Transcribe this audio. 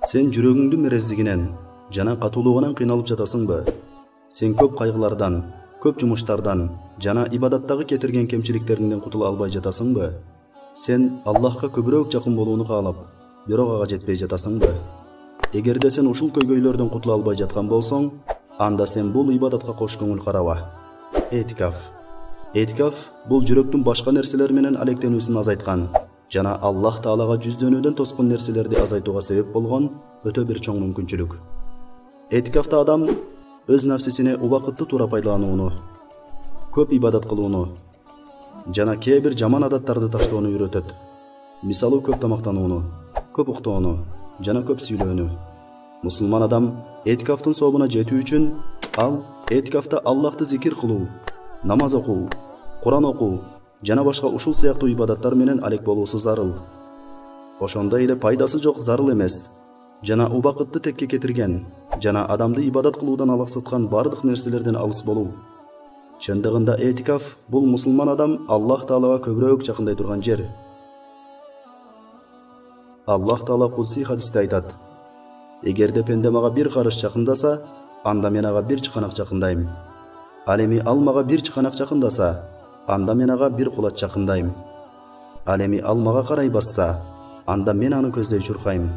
Сен жүрөгүңдүн мерездигинен жана катуулугунан кыйналып жатасыңбы? Сен көп кайгылардан, көп жумуштардан жана ибадаттагы кетирген кемчиликтериңден кутула албай жатасыңбы? Сен Аллахка көбүрөөк жакын болууну каалап, бирок ага жетпей жатасыңбы? Эгерде сен ушул көйгөйлөрдөн кутула албай жаткан болсоң, анда сен бул ибадатка кош көңүл караба. Этикаф. Этикаф бул жүрөктүн башка нерселер менен алектенүүсүн азайткан жана Аллах Таалага жүздөнүүдөн тоскон нерселерди азайтууга себеп болгон өтө бир чоң мүмкүнчүлүк. Этикафта адам өз нафсисине убакытты туура пайдаланууну, көп ибадат кылууну жана кээ бир жаман адаттарды таштоону үйрөтөт. Мисалы көп тамактанууну, көп уктоону жана көп сүйлөөнү. Мусулман адам этикафтын сообуна жетүү үчүн ал этикафта Аллахты зикир кылуу, намаз окуу, Куран окуу жана башка ушул сыяктуу ибадаттар менен алек болуусу зарыл. Ошондой эле пайдасы жок зарыл эмес жана убакытты текке кетирген жана адамды ибадат кылуудан алаксыткан бардык нерселерден алыс болуу. Чындыгында этикаф бул мусулман адам Аллах Таалага көбүрөөк жакындай турган жер. Аллах Таала кудси хадисте айтат: "Эгерде пенде мага бир карыш жакындаса, анда мен ага бир чыканак жакындайм. Ал эми ал мага бир чыканак жакындаса, анда мен ага бир кулач жакындайм. Ал эми ал мага карай басса, анда мен аны көздөй чуркайм."